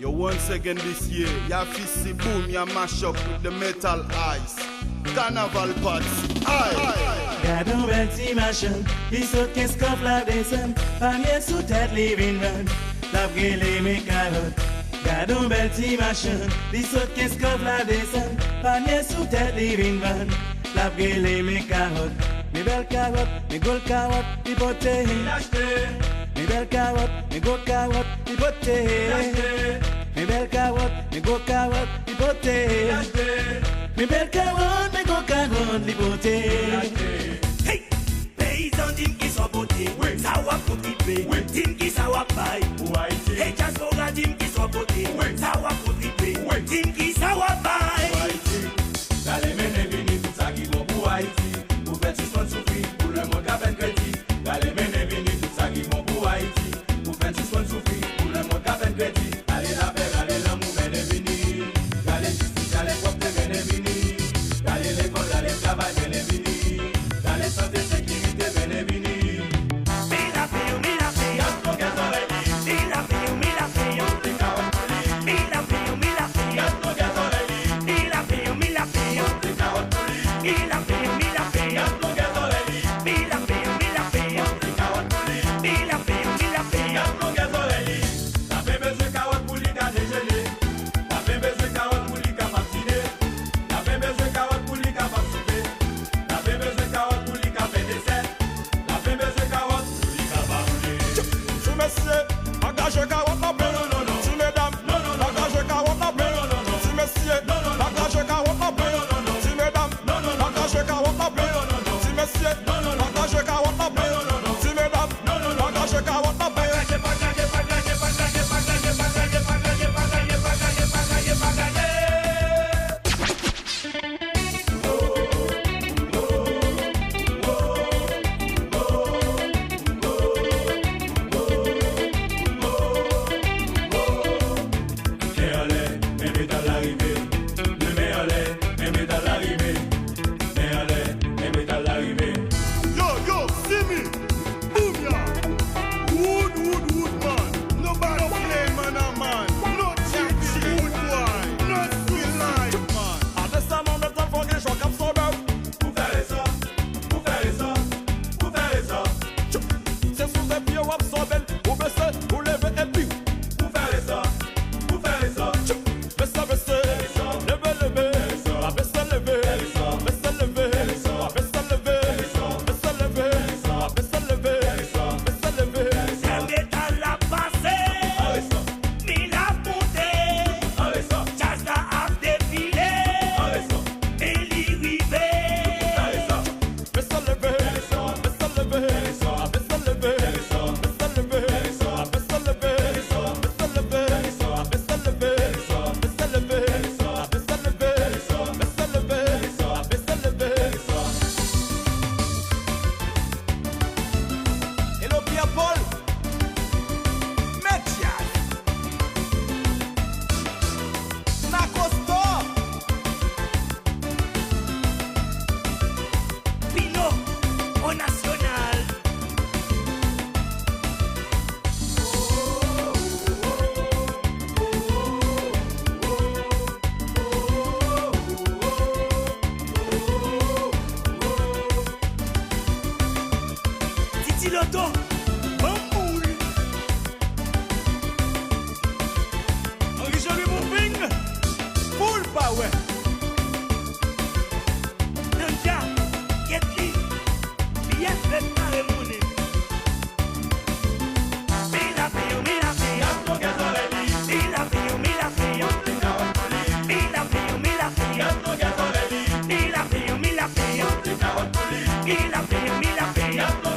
Yo, once again this year, ya fist boom, ya mash up with the Metal Ice-Kanaval party. Aïe! Gardons belle petit machin, il saute qu'est-ce qu'on la descend, panier sous tête, living run, la brûlée mes carottes. Gardons belle petit machin, il saute qu'est-ce qu'on la descend, panier sous tête, living run, la brûlée mes carottes. Mes belles carottes, mes gold carottes, pipoter. Mes belles carottes, mes gold carottes, pipoter. Mes belles carottes, mes gold carottes, pipoter. Mes belles carottes, mes gold carottes, pipoter. Hey! Paysan dim qui soit beauté, ça va pour triper, dim qui ça va paille. Hey, diaspora dim qui soit beauté, ça va pour triper, dim qui ça va paille. Allez, menez, venez, tout ça qui vont pour Haïti. Pour faire suspendre souffrir, pour le monde avec crédit. Allez, menez, venez, tout ça qui vont pour Haïti. Pour faire suspendre souffrir, pour le monde avec crédit. Allez, la paix, allez, l'amour, menez, venez. Allez, justice, allez, propre, menez, venez. Allez, l'école, allez, travail, menez, venez. Allez, santé, sécurité, menez, venez. Mila feo, mila feo. Y'a ton gaz dans les lits. Mila feo, mila feo. Les carottes pour lui. Mila feo, mila feo. Y'a ton gaz dans les lits. Mila feo, mila feo. Les carottes pour lui. Mila feo, mila feo. Y'a ton gaz dans les lits. Mila feo, mila feo. Les carottes pour lui. Mila feo, mila feo. Y'a ton gaz dans les lits. T'as fait besoin de carottes pour lui qu'à déjeuner. T'as fait besoin de carottes pour lui qu'à matiner. T'as fait besoin de carottes pour lui qu'à souper. T'as fait besoin de carottes pour lui qu'à faire dessert. T'as fait besoin de carottes pour lui qu'à rouler. Sous messieurs, engagez carotte la paix. Non, non, non. Sous mesdames, engagez carotte la paix. Non, non, non. Sous messieurs, engagez carotte la paix. Sous mesdames, engagez carotte la paix. Sous messieurs, engagez carotte la paix. Sous mesdames, engagez carotte la paix. Yo, yo, see me. Boom ya. Wood, man. Nobody play man a man. No cheap wood boy. No sweet life man. A descendre en métal faut que j'en cap son bœuf. Pour faire ça, pour faire ça, pour faire ça. C'est sous des pieds ou absorbent. Ou baisser, ou lever et puis. Pour faire ça, pour faire ça. Baisser, baisser. Lever, lever. Baisser, lever. Baisser, lever. Baisser, lever. Baisser, lever. Baisser, lever. Baisser, lever. C'est métal la passé. Allez ça, Mila monté. allez ça, Jazda a défilé. allez ça, Eli rivé. allez ça. Baisser, lever. Baisser, lever. Baisser, lever. Baisser, lever. Baisser, lever. Baisser, lever. Baisser, lever. Baisser, lever. Baisser, lever. Baisser, lever. Baisser, lever. Hello, Pierre Paul. Métal. Nacosto. Pino au national. Titi Loto, Bamboul. Henri Joly Moving. Full power. Nanja, Ketli, bien fait par le monde. Mila feo, mila feo. Y'a ton gaz dans les lits. Mila feo, mila feo. Les carottes pour lui. Mila feo, mila Y'a feo. ton gaz dans les lits. Mila feo, mila feo. Les carottes pour lui. Mila feo, mila feo. Y'a ton